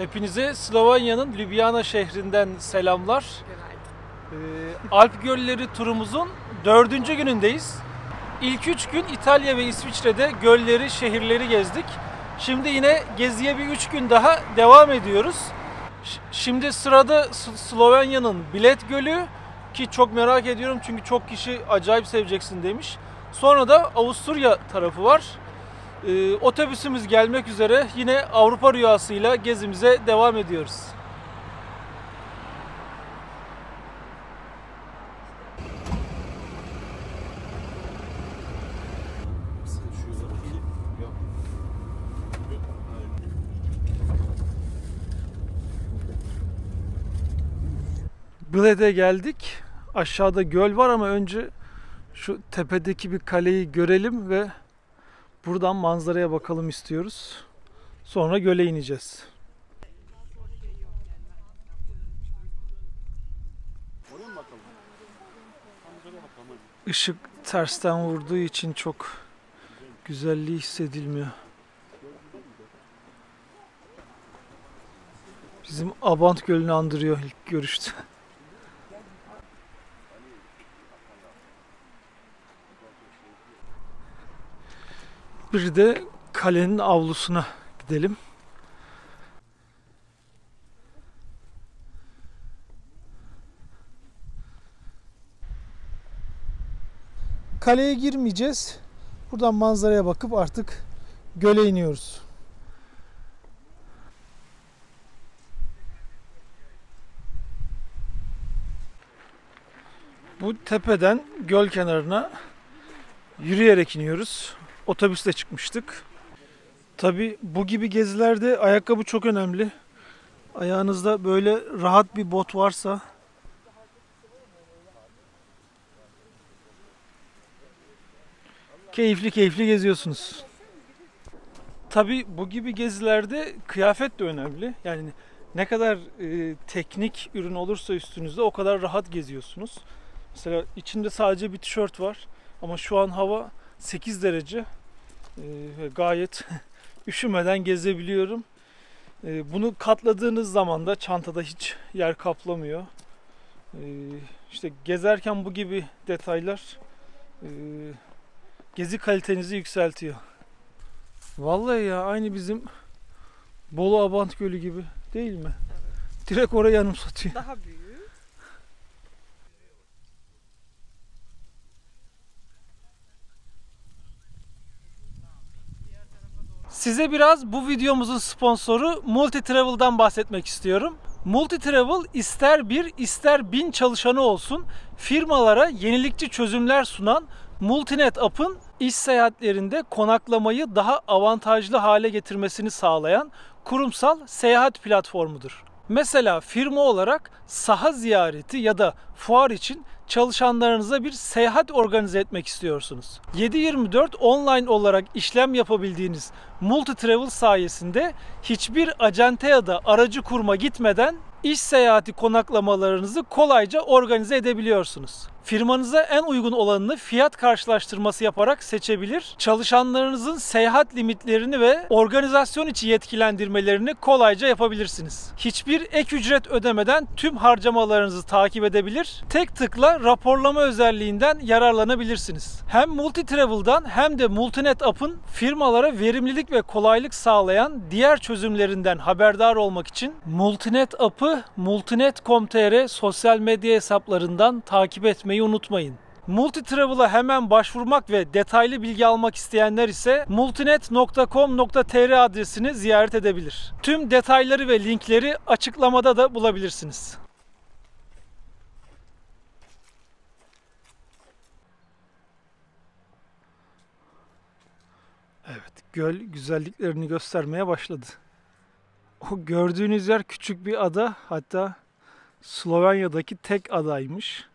Hepinize Slovenya'nın Ljubljana şehrinden selamlar. Alp Gölleri turumuzun 4. günündeyiz. İlk 3 gün İtalya ve İsviçre'de gölleri, şehirleri gezdik. Şimdi yine geziye bir 3 gün daha devam ediyoruz. Şimdi sırada Slovenya'nın Bled Gölü, ki çok merak ediyorum çünkü çok kişi acayip seveceksin demiş. Sonra da Avusturya tarafı var. Otobüsümüz gelmek üzere, yine Avrupa rüyasıyla gezimize devam ediyoruz. Bled'e geldik. Aşağıda göl var ama önce şu tepedeki bir kaleyi görelim ve buradan manzaraya bakalım istiyoruz. Sonra göle ineceğiz. Işık tersten vurduğu için çok güzelliği hissedilmiyor. Bizim Abant Gölü'nü andırıyor ilk görüşte. Bir de kalenin avlusuna gidelim. Kaleye girmeyeceğiz. Buradan manzaraya bakıp artık göle iniyoruz. Bu tepeden göl kenarına yürüyerek iniyoruz. Otobüsle çıkmıştık. Tabii bu gibi gezilerde ayakkabı çok önemli. Ayağınızda böyle rahat bir bot varsa keyifli keyifli geziyorsunuz. Tabii bu gibi gezilerde kıyafet de önemli. Yani ne kadar teknik ürün olursa üstünüzde o kadar rahat geziyorsunuz. Mesela içinde sadece bir tişört var ama şu an hava 8 derece. Gayet üşümeden gezebiliyorum. Bunu katladığınız zaman da çantada hiç yer kaplamıyor. İşte gezerken bu gibi detaylar gezi kalitenizi yükseltiyor. Vallahi ya, aynı bizim Bolu Abant Gölü gibi değil mi? Evet. Direkt orayı anımsatıyor. Daha büyük. Size biraz bu videomuzun sponsoru Multitravel'dan bahsetmek istiyorum. Multitravel ister bir ister bin çalışanı olsun firmalara yenilikçi çözümler sunan Multinet App'ın iş seyahatlerinde konaklamayı daha avantajlı hale getirmesini sağlayan kurumsal seyahat platformudur. Mesela firma olarak saha ziyareti ya da fuar için çalışanlarınıza bir seyahat organize etmek istiyorsunuz. 7/24 online olarak işlem yapabildiğiniz Multitravel sayesinde hiçbir acente ya da aracı kurma gitmeden iş seyahati konaklamalarınızı kolayca organize edebiliyorsunuz. Firmanıza en uygun olanını fiyat karşılaştırması yaparak seçebilir, çalışanlarınızın seyahat limitlerini ve organizasyon içi yetkilendirmelerini kolayca yapabilirsiniz. Hiçbir ek ücret ödemeden tüm harcamalarınızı takip edebilir, tek tıkla raporlama özelliğinden yararlanabilirsiniz. Hem Multitravel'dan hem de Multinet App'ın firmalara verimlilik ve kolaylık sağlayan diğer çözümlerinden haberdar olmak için Multinet App'ı multinet.com.tr sosyal medya hesaplarından takip etmeyi unutmayın. Multitravel'a hemen başvurmak ve detaylı bilgi almak isteyenler ise multinet.com.tr adresini ziyaret edebilir. Tüm detayları ve linkleri açıklamada da bulabilirsiniz. Evet, göl güzelliklerini göstermeye başladı. O gördüğünüz yer küçük bir ada, hatta Slovenya'daki tek adaymış.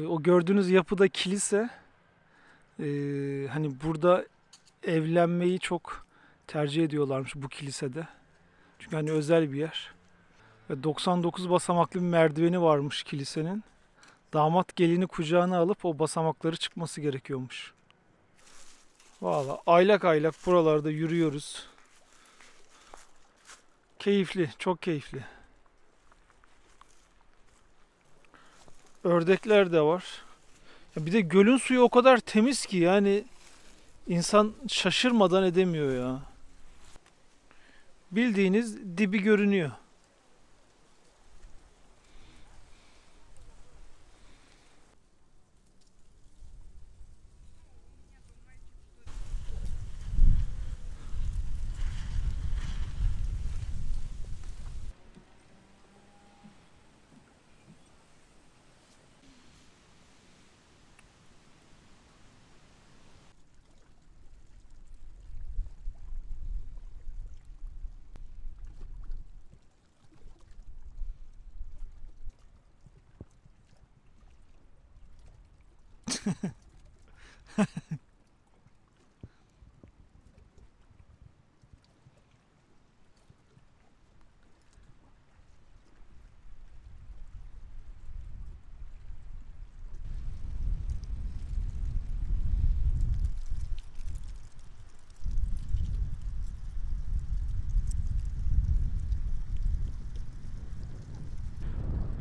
O gördüğünüz yapıda kilise. Hani burada evlenmeyi çok tercih ediyorlarmış bu kilisede. Çünkü hani özel bir yer. Ve 99 basamaklı bir merdiveni varmış kilisenin. Damat gelini kucağına alıp o basamakları çıkması gerekiyormuş. Valla aylak aylak buralarda yürüyoruz. Keyifli, çok keyifli. Ördekler de var. Ya bir de gölün suyu o kadar temiz ki yani insan şaşırmadan edemiyor ya. Bildiğiniz dibi görünüyor.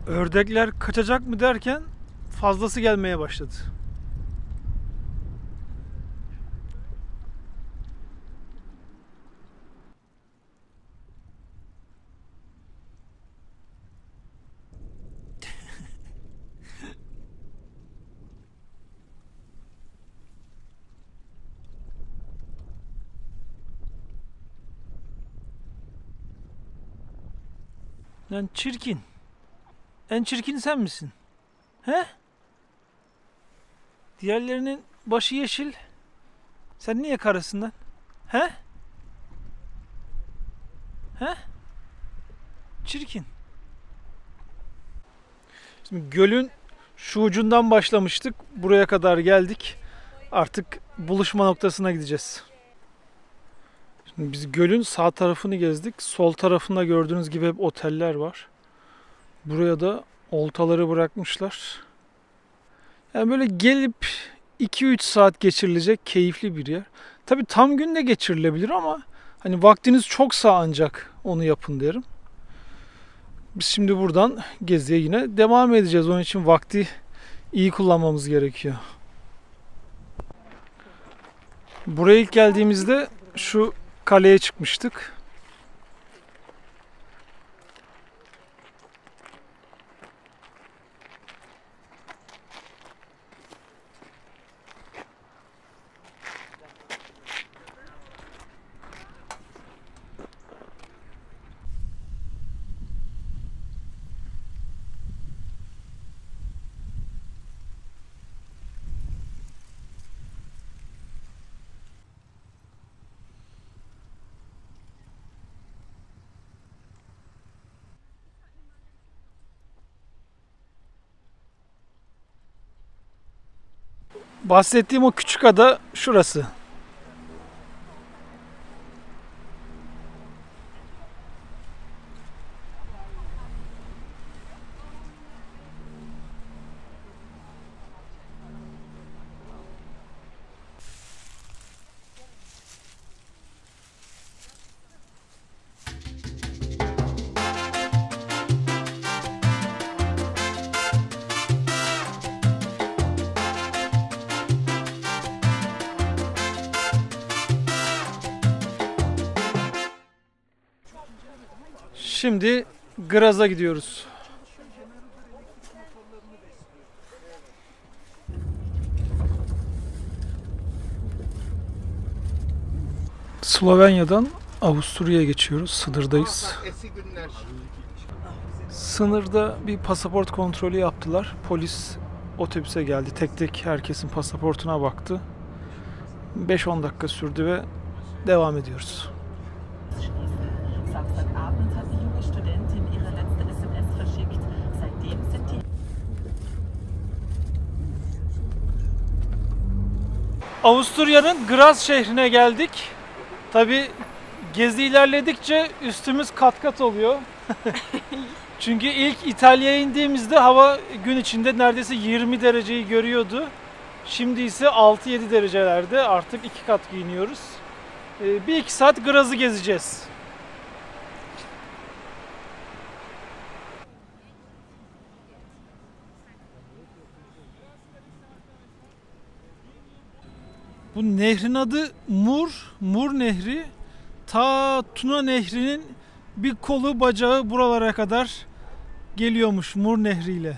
Ördekler kaçacak mı derken fazlası gelmeye başladı. Lan çirkin. En çirkin sen misin? He? Diğerlerinin başı yeşil. Sen niye karasından? He? He? Çirkin. Şimdi gölün şu ucundan başlamıştık. Buraya kadar geldik. Artık buluşma noktasına gideceğiz. Şimdi biz gölün sağ tarafını gezdik. Sol tarafında gördüğünüz gibi hep oteller var. Buraya da oltaları bırakmışlar. Yani böyle gelip 2-3 saat geçirilecek keyifli bir yer. Tabii tam gün de geçirilebilir ama hani vaktiniz çoksa ancak onu yapın derim. Biz şimdi buradan geziye yine devam edeceğiz. Onun için vakti iyi kullanmamız gerekiyor. Buraya ilk geldiğimizde şu kaleye çıkmıştık. Bahsettiğim o küçük ada şurası. Şimdi Graz'a gidiyoruz. Slovenya'dan Avusturya'ya geçiyoruz. Sınırdayız. Sınırda bir pasaport kontrolü yaptılar. Polis otobüse geldi. Tek tek herkesin pasaportuna baktı. 5-10 dakika sürdü ve devam ediyoruz. Samstagabend hat die junge Studentin ihre letzte SMS verschickt. Seitdem sind die Avusturya'nın Graz şehrine geldik. Tabi gezi ilerledikçe üstümüz kat kat oluyor. Çünkü ilk İtalya'ya indiğimizde hava gün içinde neredeyse 20 dereceyi görüyordu. Şimdi ise 6-7 derecelerde, artık 2 kat giyiniyoruz. 1-2 saat Graz'ı gezeceğiz. Bu nehrin adı Mur Nehri. Ta Tuna Nehri'nin bir kolu bacağı buralara kadar geliyormuş Mur Nehri ile.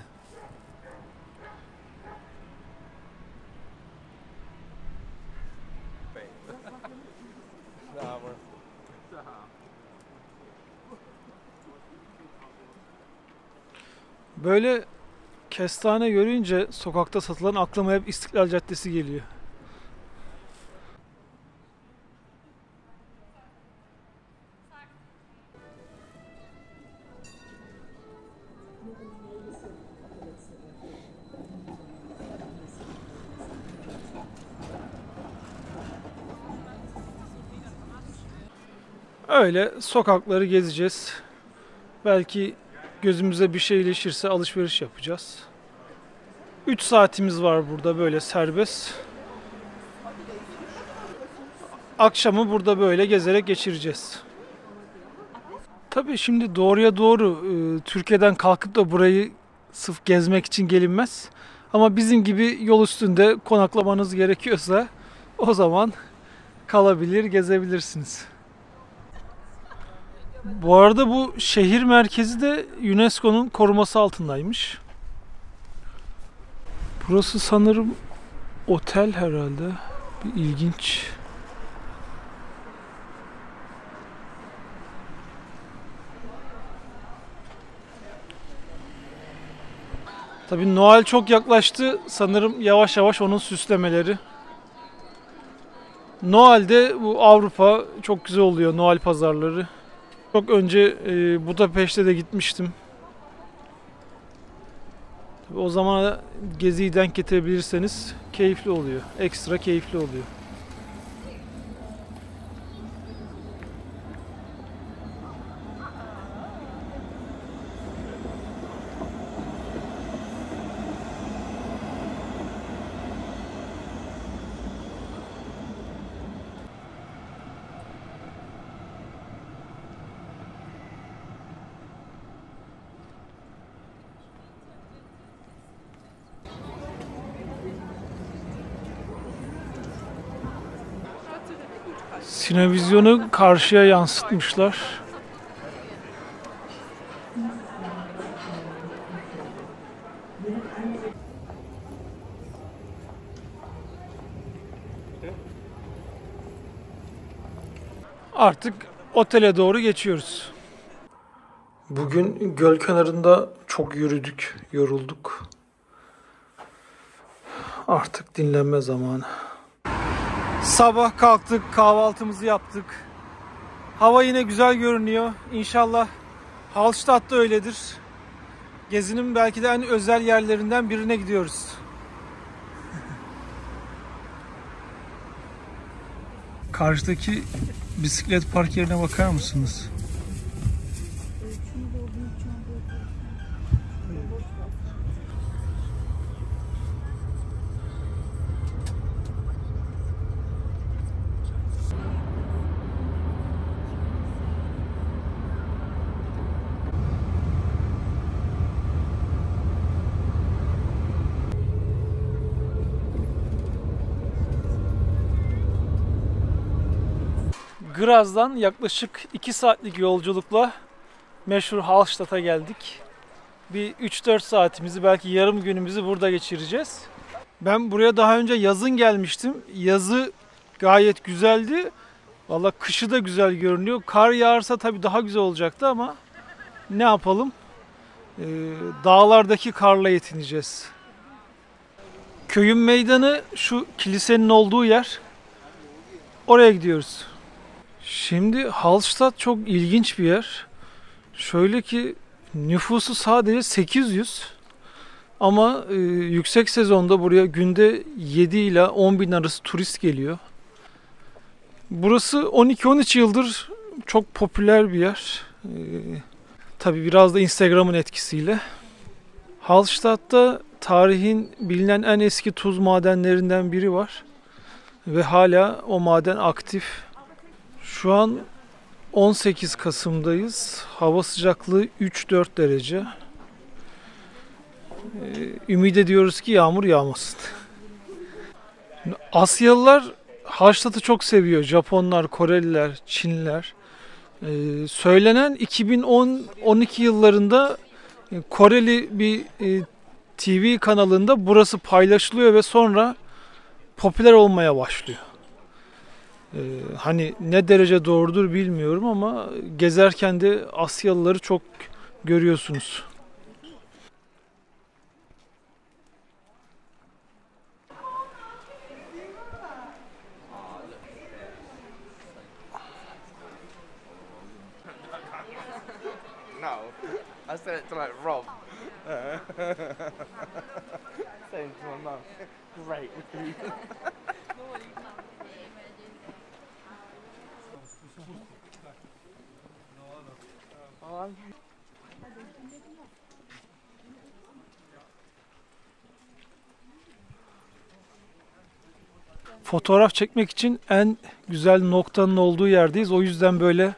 Böyle kestane görünce sokakta satılan aklıma hep İstiklal Caddesi geliyor. Öyle sokakları gezeceğiz. Belki gözümüze bir şey ilişirse alışveriş yapacağız. 3 saatimiz var burada böyle serbest. Akşamı burada böyle gezerek geçireceğiz. Tabii şimdi doğruya doğru Türkiye'den kalkıp da burayı sırf gezmek için gelinmez. Ama bizim gibi yol üstünde konaklamanız gerekiyorsa o zaman kalabilir, gezebilirsiniz. Bu arada bu şehir merkezi de UNESCO'nun koruması altındaymış. Burası sanırım otel herhalde. Bir ilginç. Tabii Noel çok yaklaştı. Sanırım yavaş yavaş onun süslemeleri. Noel'de bu Avrupa çok güzel oluyor, Noel pazarları. Çok önce Budapeşte de gitmiştim. Tabii o zamana geziyi denk getirebilirseniz keyifli oluyor. Ekstra keyifli oluyor. Sinevizyonu karşıya yansıtmışlar. Artık otele doğru geçiyoruz. Bugün göl kenarında çok yürüdük, yorulduk. Artık dinlenme zamanı. Sabah kalktık, kahvaltımızı yaptık. Hava yine güzel görünüyor. İnşallah Hallstatt da öyledir. Gezinin belki de en özel yerlerinden birine gidiyoruz. Karşıdaki bisiklet park yerine bakar mısınız? Graz'dan yaklaşık 2 saatlik yolculukla meşhur Hallstatt'a geldik. Bir 3-4 saatimizi, belki yarım günümüzü burada geçireceğiz. Ben buraya daha önce yazın gelmiştim. Yazı gayet güzeldi. Vallahi kışı da güzel görünüyor. Kar yağarsa tabii daha güzel olacaktı ama ne yapalım? Dağlardaki karla yetineceğiz. Köyün meydanı şu kilisenin olduğu yer. Oraya gidiyoruz. Şimdi Hallstatt çok ilginç bir yer. Şöyle ki nüfusu sadece 800 ama yüksek sezonda buraya günde 7 ile 10 bin arası turist geliyor. Burası 12-13 yıldır çok popüler bir yer. Tabii biraz da Instagram'ın etkisiyle. Hallstatt'ta tarihin bilinen en eski tuz madenlerinden biri var. Ve hala o maden aktif. Şu an 18 Kasım'dayız. Hava sıcaklığı 3-4 derece. Ümit ediyoruz ki yağmur yağmasın. Asyalılar Hallstatt'ı çok seviyor. Japonlar, Koreliler, Çinliler. Söylenen 2010-12 yıllarında Koreli bir TV kanalında burası paylaşılıyor ve sonra popüler olmaya başlıyor. Hani ne derece doğrudur bilmiyorum ama gezerken de Asyalıları çok görüyorsunuz. No, I said it to like Rob. Saying to my mum, great. Fotoğraf çekmek için en güzel noktanın olduğu yerdeyiz. O yüzden böyle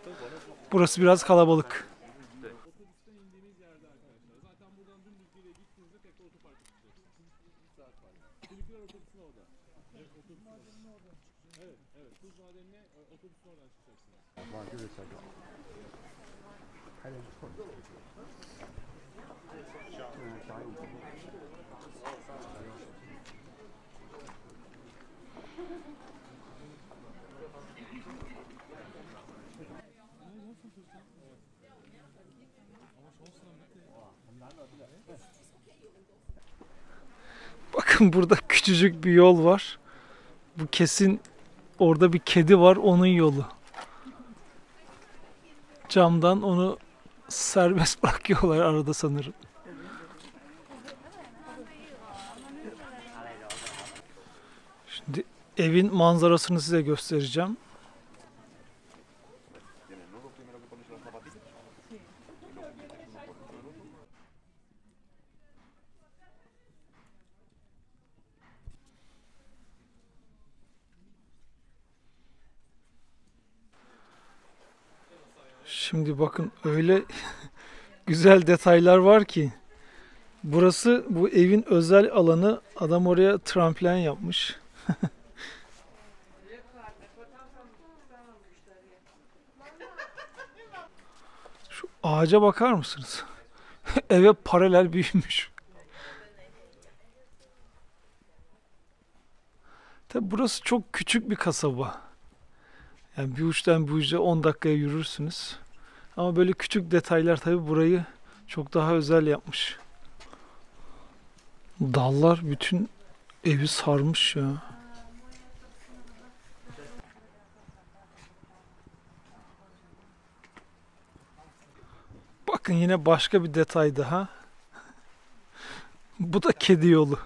burası biraz kalabalık. Bakın burada küçücük bir yol var. Bu kesin orada bir kedi var, onun yolu. Camdan onu serbest bırakıyorlar arada sanırım. Şimdi evin manzarasını size göstereceğim. Şimdi bakın öyle güzel detaylar var ki. Burası bu evin özel alanı. Adam oraya tramplen yapmış. Şu ağaca bakar mısınız? Eve paralel büyümüş. Tabi burası çok küçük bir kasaba. Yani bir uçtan bir uca 10 dakikaya yürürsünüz. Ama böyle küçük detaylar tabi burayı çok daha özel yapmış. Dallar bütün evi sarmış ya. Bakın yine başka bir detay daha. Bu da kedi yolu.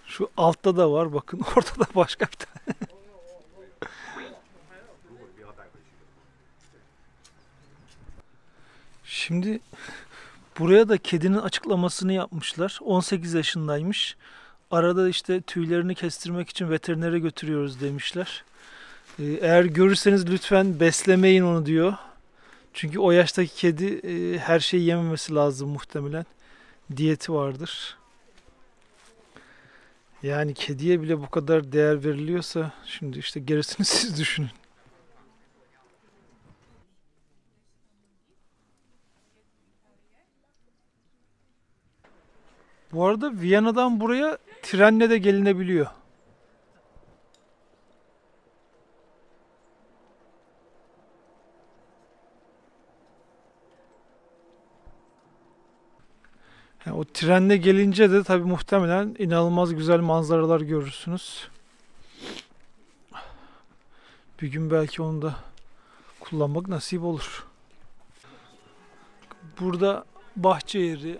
Şu altta da var bakın, orada da başka bir tane. Şimdi buraya da kedinin açıklamasını yapmışlar. 18 yaşındaymış. Arada işte tüylerini kestirmek için veterinere götürüyoruz demişler. Eğer görürseniz lütfen beslemeyin onu diyor. Çünkü o yaştaki kedi her şeyi yememesi lazım muhtemelen. Diyeti vardır. Yani kediye bile bu kadar değer veriliyorsa şimdi işte gerisini siz düşünün. Bu arada Viyana'dan buraya trenle de gelinebiliyor. Yani o trenle gelince de tabii muhtemelen inanılmaz güzel manzaralar görürsünüz. Bir gün belki onu da kullanmak nasip olur. Burada bahçe yeri,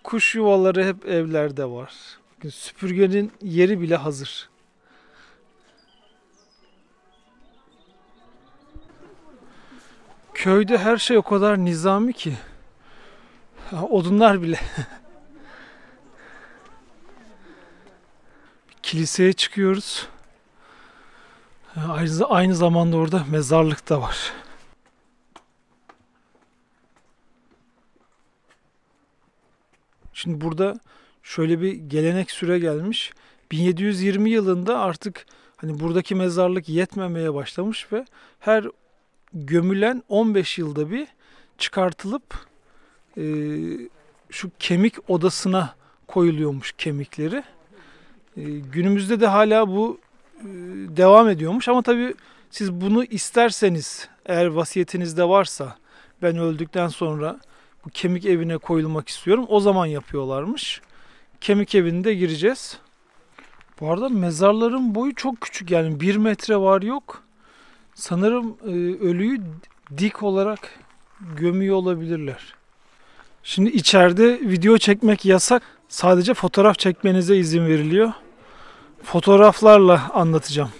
kuş yuvaları hep evlerde var. Bakın süpürgenin yeri bile hazır. Köyde her şey o kadar nizami ki. Odunlar bile. Kiliseye çıkıyoruz. Aynı zamanda orada mezarlık da var. Şimdi burada şöyle bir gelenek süre gelmiş. 1720 yılında artık hani buradaki mezarlık yetmemeye başlamış ve her gömülen 15 yılda bir çıkartılıp şu kemik odasına koyuluyormuş kemikleri. Günümüzde de hala bu devam ediyormuş ama tabii siz bunu isterseniz, eğer vasiyetinizde varsa, ben öldükten sonra bu kemik evine koyulmak istiyorum, o zaman yapıyorlarmış. Kemik evine gireceğiz. Bu arada mezarların boyu çok küçük, yani 1 metre var yok. Sanırım ölüyü dik olarak gömüyor olabilirler. Şimdi içeride video çekmek yasak. Sadece fotoğraf çekmenize izin veriliyor. Fotoğraflarla anlatacağım.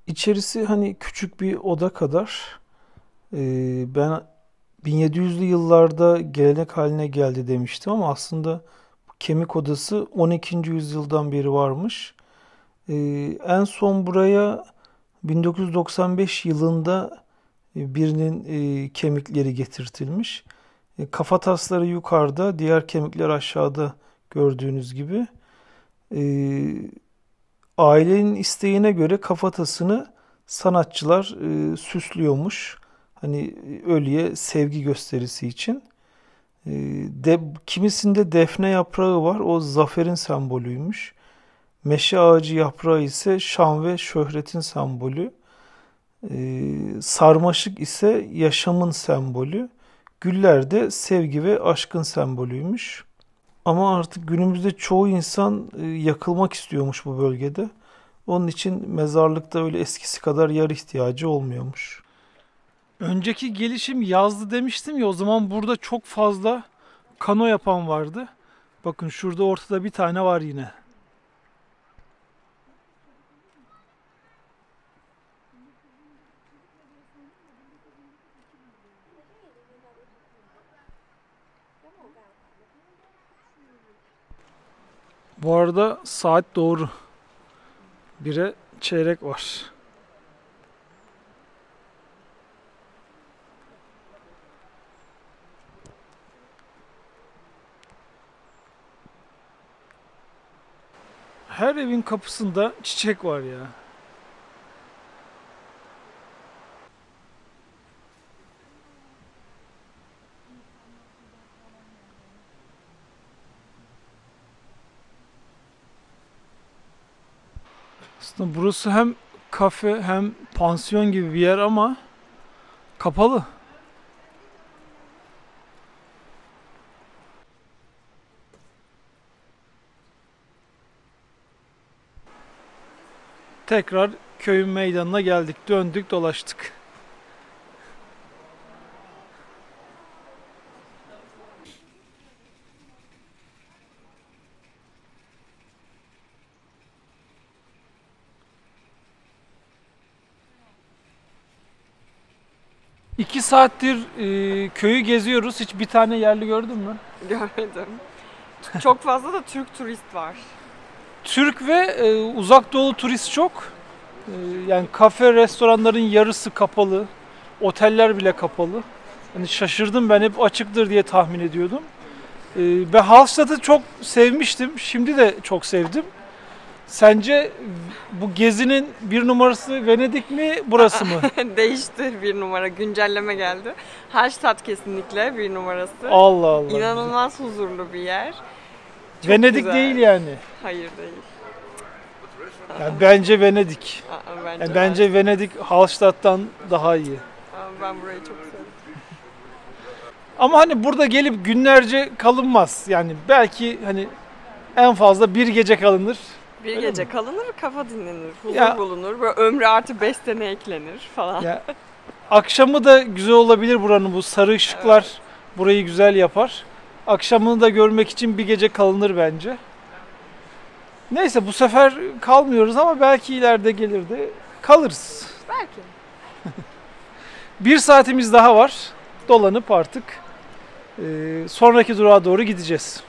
İçerisi hani küçük bir oda kadar. Ben 1700'lü yıllarda gelenek haline geldi demiştim ama aslında kemik odası 12. yüzyıldan beri varmış. En son buraya 1995 yılında birinin kemikleri getirtilmiş. Kafatasları yukarıda, diğer kemikler aşağıda gördüğünüz gibi. Ailenin isteğine göre kafatasını sanatçılar süslüyormuş. Hani ölüye sevgi gösterisi için. Kimisinde defne yaprağı var. O zaferin sembolüymüş. Meşe ağacı yaprağı ise şan ve şöhretin sembolü. Sarmaşık ise yaşamın sembolü. Güller de sevgi ve aşkın sembolüymüş. Ama artık günümüzde çoğu insan yakılmak istiyormuş bu bölgede. Onun için mezarlıkta öyle eskisi kadar yer ihtiyacı olmuyormuş. Önceki gelişim yazdı demiştim ya, o zaman burada çok fazla kano yapan vardı. Bakın şurada ortada bir tane var yine. Bu arada saat doğru. 1'e çeyrek var. Her evin kapısında çiçek var ya. Aslında burası hem kafe hem pansiyon gibi bir yer ama kapalı. Tekrar köyün meydanına geldik. Döndük dolaştık. İki saattir köyü geziyoruz. Hiç bir tane yerli gördün mü? Görmedim. Çok fazla da Türk turist var. Türk ve uzak doğu turist çok. Yani kafe, restoranların yarısı kapalı. Oteller bile kapalı. Hani şaşırdım, ben hep açıktır diye tahmin ediyordum. Ben Hallstatt'ı çok sevmiştim. Şimdi de çok sevdim. Sence bu gezinin bir numarası Venedik mi, burası mı? Değişti, bir numara. Güncelleme geldi. Hallstatt kesinlikle bir numarası. Allah Allah. İnanılmaz huzurlu bir yer. Çok Venedik güzel. değil yani. Hayır değil. Yani bence Venedik. Bence, Yani bence Venedik Hallstatt'tan daha iyi. Ben burayı çok seviyorum. Ama hani burada gelip günlerce kalınmaz. Yani belki hani en fazla bir gece kalınır. Bir Öyle gece mi? kalınır, kafa dinlenir, huzur Ya- bulunur. Böyle ömrü artı 5 sene eklenir falan. Ya, akşamı da güzel olabilir buranın, bu sarı ışıklar burayı güzel yapar. Akşamını da görmek için bir gece kalınır bence. Neyse, bu sefer kalmıyoruz ama belki ileride gelir de kalırız. Belki. 1 saatimiz daha var. Dolanıp artık sonraki durağa doğru gideceğiz.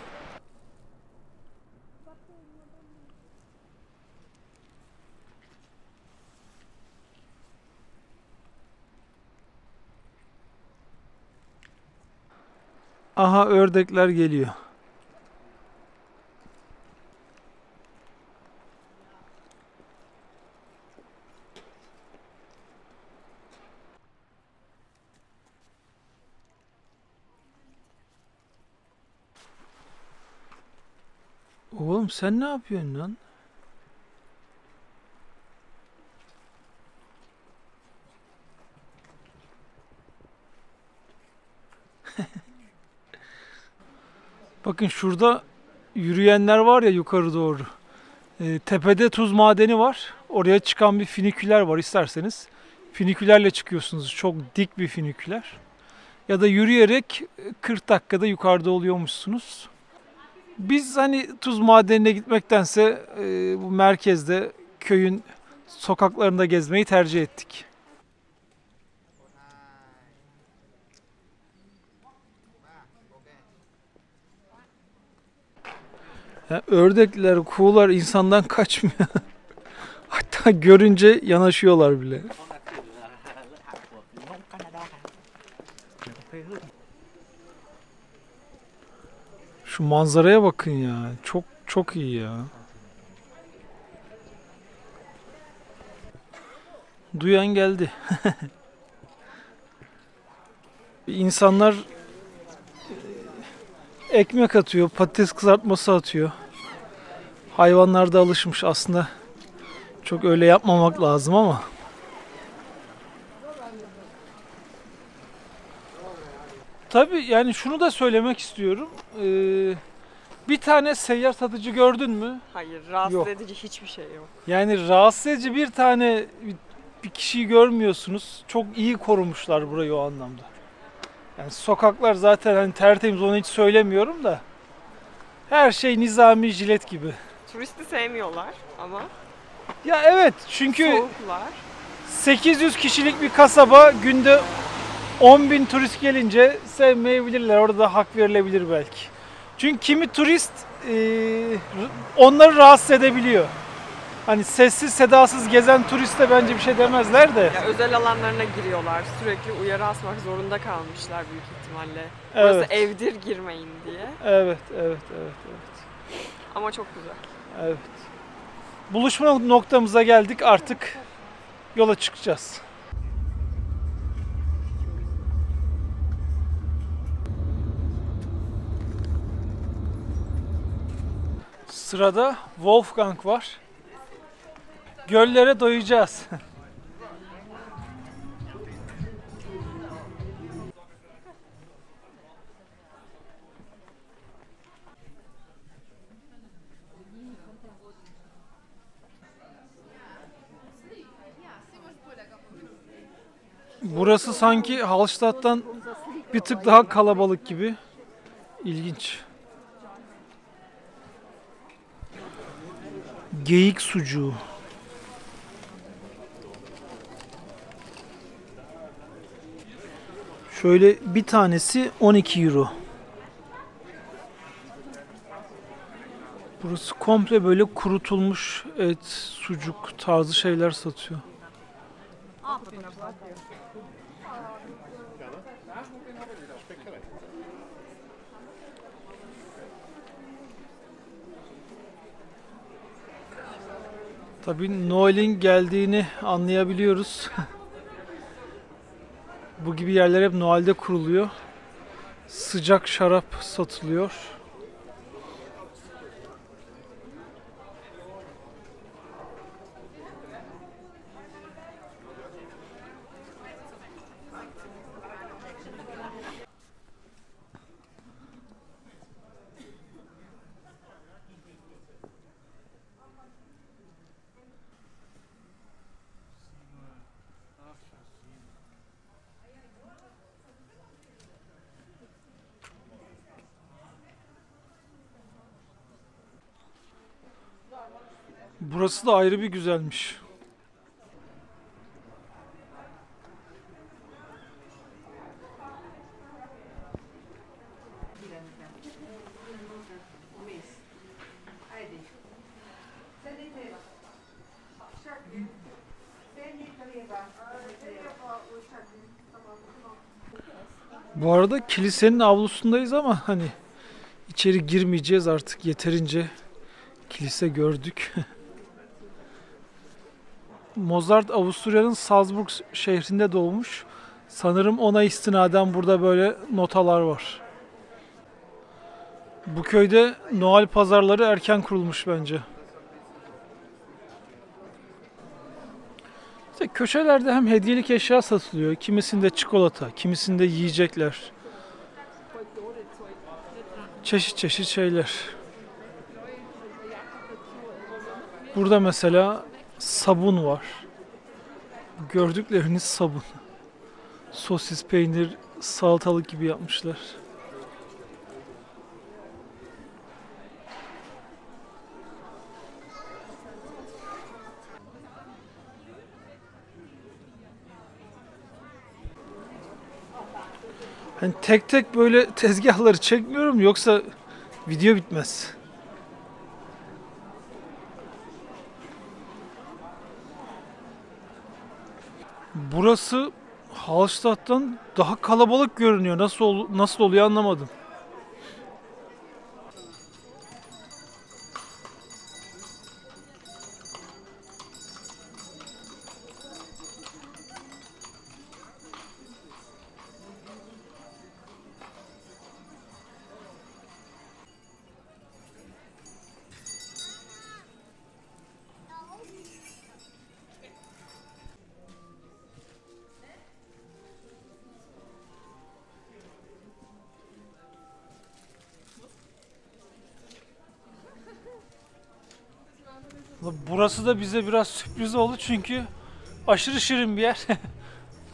Aha, ördekler geliyor. Oğlum sen ne yapıyorsun lan? Bakın şurada yürüyenler var ya yukarı doğru. Tepede tuz madeni var. Oraya çıkan bir finiküler var isterseniz. Finikülerle çıkıyorsunuz. Çok dik bir finiküler. Ya da yürüyerek 40 dakikada yukarıda oluyormuşsunuz. Biz hani tuz madenine gitmektense bu merkezde köyün sokaklarında gezmeyi tercih ettik. Ya ördekler, kuğular insandan kaçmıyor. Hatta görünce yanaşıyorlar bile. Şu manzaraya bakın ya. Çok çok iyi ya. Duyan geldi. İnsanlar ekmek atıyor, patates kızartması atıyor. Hayvanlar da alışmış aslında. Çok öyle yapmamak lazım ama. Tabii yani şunu da söylemek istiyorum. Bir tane seyyar satıcı gördün mü? Hayır, rahatsız Yok. edici hiçbir şey yok. Yani rahatsız edici bir tane bir kişiyi görmüyorsunuz. Çok iyi korumuşlar burayı o anlamda. Yani sokaklar zaten hani tertemiz, onu hiç söylemiyorum da. Her şey nizami jilet gibi. Turisti sevmiyorlar ama Ya evet, çünkü soğuklar. 800 kişilik bir kasaba, günde 10.000 turist gelince sevmeyebilirler. Orada da hak verilebilir belki. Çünkü kimi turist onları rahatsız edebiliyor. Hani sessiz sedasız gezen turiste bence bir şey demezler de. Ya özel alanlarına giriyorlar. Sürekli uyarı asmak zorunda kalmışlar büyük ihtimalle. Burası Evet. evdir, girmeyin diye. Evet, evet, evet, evet. Ama çok güzel. Evet. Buluşma noktamıza geldik, artık yola çıkacağız. Sırada Wolfgang var. Göllere doyacağız. Burası sanki Hallstatt'tan bir tık daha kalabalık gibi. İlginç. Geyik sucuğu. Şöyle bir tanesi 12 euro. Burası komple böyle kurutulmuş et, sucuk tarzı şeyler satıyor. Tabii Noel'in geldiğini anlayabiliyoruz. Bu gibi yerler hep Noel'de kuruluyor. Sıcak şarap satılıyor. Burası da ayrı bir güzelmiş. Bu arada kilisenin avlusundayız ama hani içeri girmeyeceğiz artık, yeterince kilise gördük. Mozart Avusturya'nın Salzburg şehrinde doğmuş. Sanırım ona istinaden burada böyle notalar var. Bu köyde Noel pazarları erken kurulmuş bence. İşte köşelerde hem hediyelik eşya satılıyor, kimisinde çikolata, kimisinde yiyecekler. Çeşit çeşit şeyler. Burada mesela sabun var. Gördükleriniz sabun. Sosis, peynir, salatalık gibi yapmışlar. Yani tek tek böyle tezgahları çekmiyorum yoksa video bitmez. Burası Hallstatt'tan daha kalabalık görünüyor. Nasıl oluyor anlamadım. Burası da bize biraz sürpriz oldu çünkü aşırı şirin bir yer.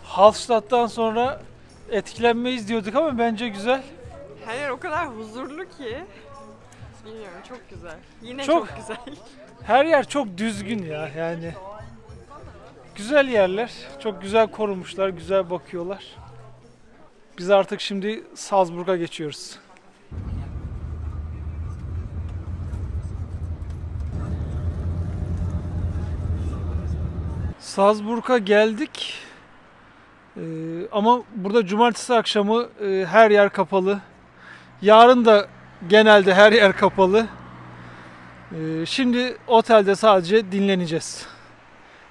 Hallstatt'tan sonra etkilenmeyiz diyorduk ama bence güzel. Her yer o kadar huzurlu ki. Bilmiyorum, çok güzel. Yine Çok- çok güzel. Her yer çok düzgün ya yani. Güzel yerler. Çok güzel korumuşlar, güzel bakıyorlar. Biz artık şimdi Salzburg'a geçiyoruz. Salzburg'a geldik. Ama burada cumartesi akşamı her yer kapalı. Yarın da genelde her yer kapalı. Şimdi otelde sadece dinleneceğiz.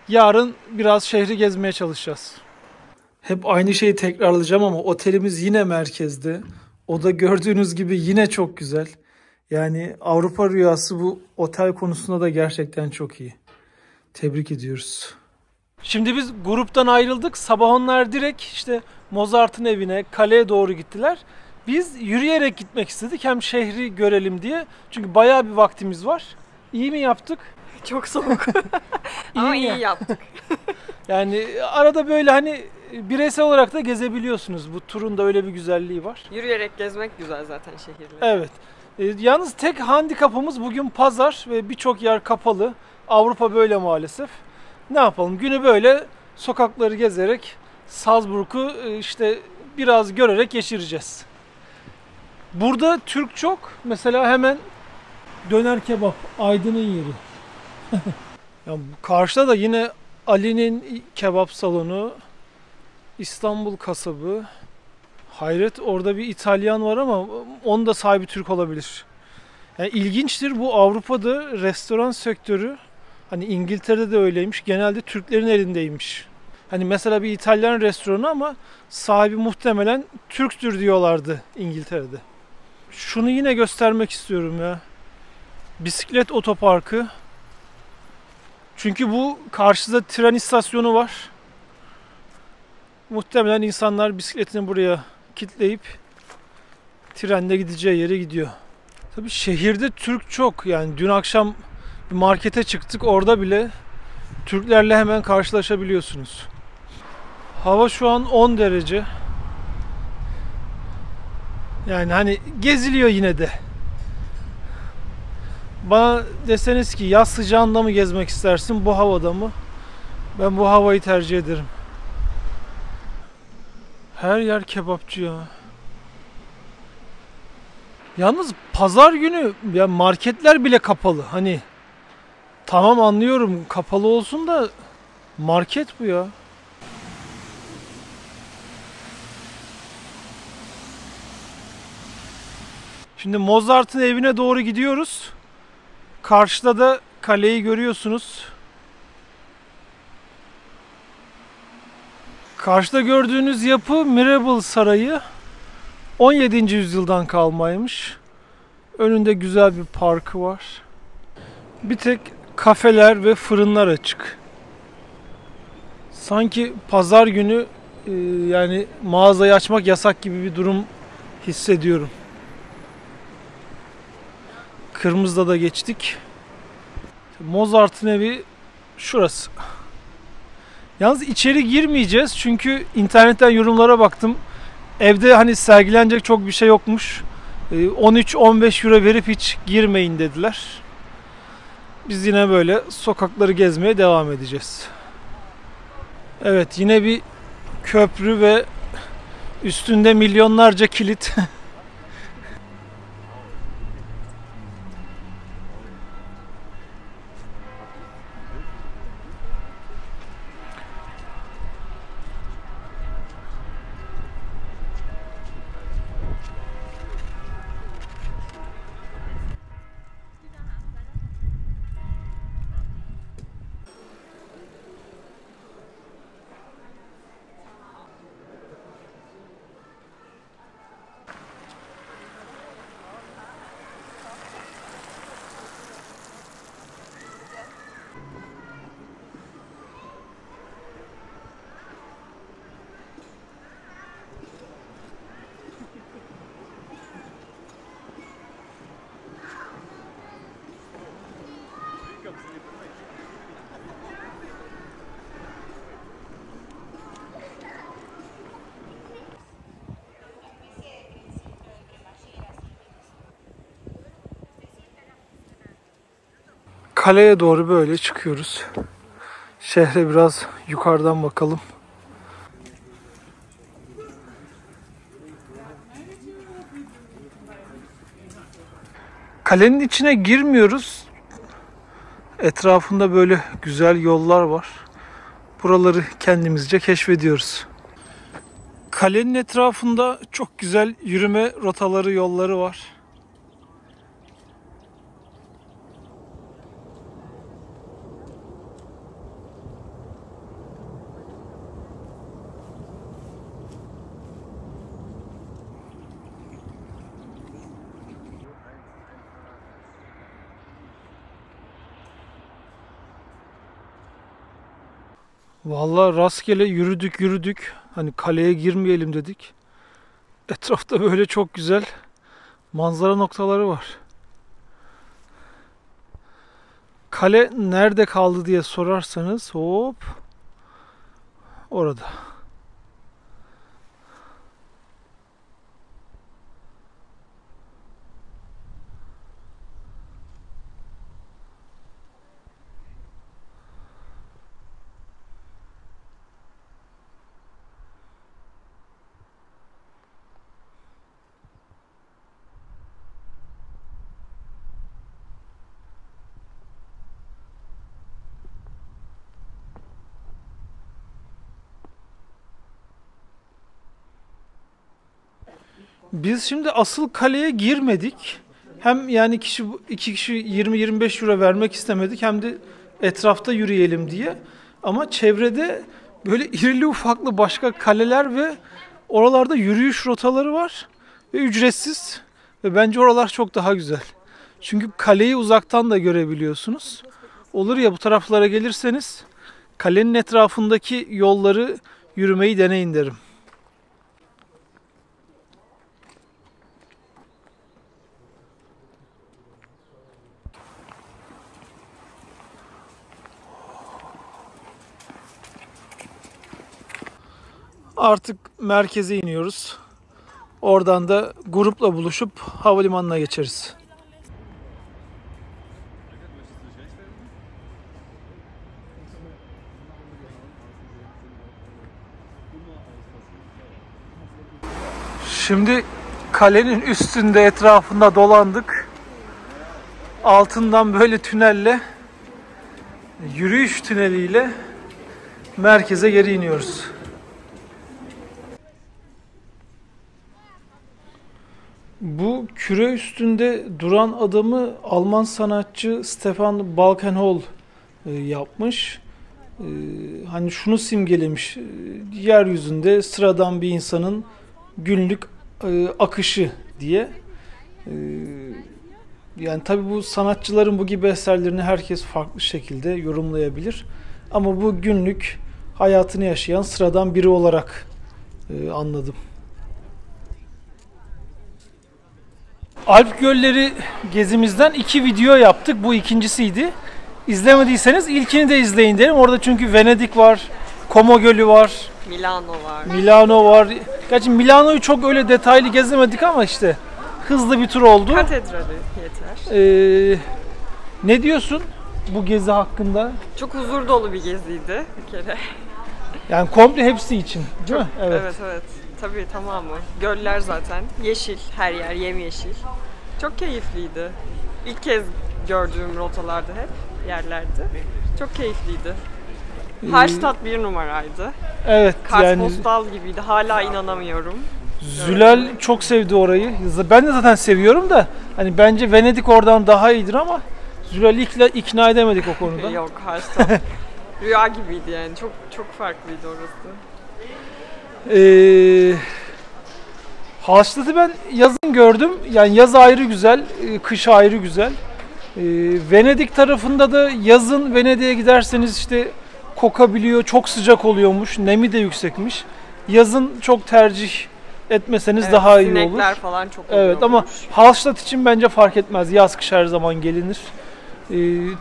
Yarın biraz şehri gezmeye çalışacağız. Hep aynı şeyi tekrarlayacağım ama otelimiz yine merkezde. O da gördüğünüz gibi yine çok güzel. Yani Avrupa rüyası bu otel konusunda da gerçekten çok iyi. Tebrik ediyoruz. Şimdi biz gruptan ayrıldık. Sabah onlar direkt işte Mozart'ın evine, kaleye doğru gittiler. Biz yürüyerek gitmek istedik. Hem şehri görelim diye. Çünkü bayağı bir vaktimiz var. İyi mi yaptık? Çok soğuk. Ama İyi iyi mi? yaptık. Yani arada böyle hani bireysel olarak da gezebiliyorsunuz. Bu turun da öyle bir güzelliği var. Yürüyerek gezmek güzel zaten şehirde. Evet. Yalnız tek handikapımız bugün pazar ve birçok yer kapalı. Avrupa böyle maalesef. Ne yapalım? Günü böyle sokakları gezerek Salzburg'u işte biraz görerek geçireceğiz. Burada Türk çok. Mesela hemen döner kebap, Aydın'ın yeri. Ya karşıda da yine Ali'nin kebap salonu, İstanbul kasabı. Hayret, orada bir İtalyan var ama onun da sahibi Türk olabilir. Yani ilginçtir, bu Avrupa'da restoran sektörü, hani İngiltere'de de öyleymiş, genelde Türklerin elindeymiş. Hani mesela bir İtalyan restoranı ama sahibi muhtemelen Türktür diyorlardı İngiltere'de. Şunu yine göstermek istiyorum ya. Bisiklet otoparkı. Çünkü bu karşıda tren istasyonu var. Muhtemelen insanlar bisikletini buraya kilitleyip trenle gideceği yere gidiyor. Tabii şehirde Türk çok. Yani dün akşam bir markete çıktık. Orada bile Türklerle hemen karşılaşabiliyorsunuz. Hava şu an 10 derece. Yani hani geziliyor yine de. Bana deseniz ki yaz sıcağında mı gezmek istersin, bu havada mı? Ben bu havayı tercih ederim. Her yer kebapçı ya. Yalnız pazar günü ya marketler bile kapalı. Hani tamam, anlıyorum kapalı olsun da market bu ya. Şimdi Mozart'ın evine doğru gidiyoruz. Karşıda da kaleyi görüyorsunuz. Karşıda gördüğünüz yapı Mirabel Sarayı. 17. yüzyıldan kalmaymış. Önünde güzel bir parkı var. Bir tek kafeler ve fırınlar açık. Sanki pazar günü yani mağazayı açmak yasak gibi bir durum hissediyorum. Kırmızıda da geçtik. Mozart'ın evi şurası. Yalnız içeri girmeyeceğiz çünkü internetten yorumlara baktım. Evde hani sergilenecek çok bir şey yokmuş. 13-15 euro verip hiç girmeyin dediler. Biz yine böyle sokakları gezmeye devam edeceğiz. Evet, yine bir köprü ve üstünde milyonlarca kilit. Kaleye doğru böyle çıkıyoruz. Şehre biraz yukarıdan bakalım. Kalenin içine girmiyoruz. Etrafında böyle güzel yollar var. Buraları kendimizce keşfediyoruz. Kalenin etrafında çok güzel yürüme rotaları, yolları var. Vallahi rastgele yürüdük. Hani kaleye girmeyelim dedik. Etrafta böyle çok güzel manzara noktaları var. Kale nerede kaldı diye sorarsanız hop orada. Biz şimdi asıl kaleye girmedik. Hem yani iki kişi 20-25 euro vermek istemedik hem de etrafta yürüyelim diye. Ama çevrede böyle irili ufaklı başka kaleler ve oralarda yürüyüş rotaları var ve ücretsiz. Ve bence oralar çok daha güzel. Çünkü kaleyi uzaktan da görebiliyorsunuz. Olur ya bu taraflara gelirseniz kalenin etrafındaki yolları yürümeyi deneyin derim. Artık merkeze iniyoruz. Oradan da grupla buluşup havalimanına geçeriz. Şimdi kalenin üstünde etrafında dolandık. Altından böyle tünelle, yürüyüş tüneliyle merkeze geri iniyoruz. Bu küre üstünde duran adamı Alman sanatçı Stefan Balkenhol yapmış. Hani şunu simgelemiş, yeryüzünde sıradan bir insanın günlük akışı diye. Yani tabii bu sanatçıların bu gibi eserlerini herkes farklı şekilde yorumlayabilir. Ama bu günlük hayatını yaşayan sıradan biri olarak anladım. Alp Gölleri gezimizden 2 video yaptık. Bu ikincisiydi. İzlemediyseniz ilkini de izleyin derim. Orada çünkü Venedik var, Como Gölü var. Milano var. Gerçi Milano'yu çok öyle detaylı gezemedik ama işte hızlı bir tur oldu. Katedrali yeter. Ne diyorsun bu gezi hakkında? Çok huzur dolu bir geziydi bir kere. Yani komple hepsi için değil mi? Evet. Tabii tamamı. Göller zaten. Yeşil, her yer yemyeşil. Çok keyifliydi. İlk kez gördüğüm rotalarda hep yerlerde. Çok keyifliydi. Hallstatt bir numaraydı. Evet. Kartpostal gibiydi. Hala inanamıyorum. Zülal çok sevdi orayı. Ben de zaten seviyorum da hani bence Venedik oradan daha iyidir ama Zülal'i ikna edemedik o konuda. Yok, Hallstatt rüya gibiydi yani. Çok farklıydı orası. Hallstatt'ı ben yazın gördüm. Yani yaz ayrı güzel, kış ayrı güzel. Venedik tarafında da yazın Venedik'e giderseniz işte kokabiliyor, çok sıcak oluyormuş, nemi de yüksekmiş. Yazın çok tercih etmeseniz daha iyi olur. Sinekler falan çok oluyormuş. Evet ama Hallstatt için bence fark etmez. Yaz kış her zaman gelinir.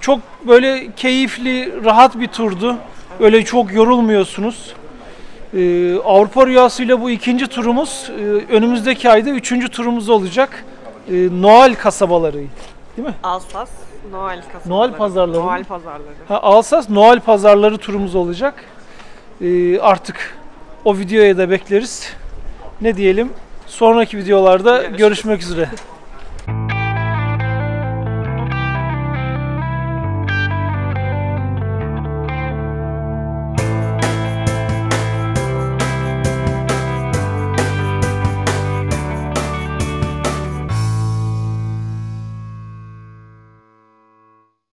Çok böyle keyifli, rahat bir turdu. Öyle çok yorulmuyorsunuz. Avrupa Rüyası'yla bu ikinci turumuz. Önümüzdeki ayda üçüncü turumuz olacak. Noel kasabaları. Değil mi? Alsas, Noel kasabaları. Noel pazarları. Noel pazarları. Alsas, Noel pazarları turumuz olacak. Artık o videoya da bekleriz. Ne diyelim? Sonraki videolarda görüşmek üzere.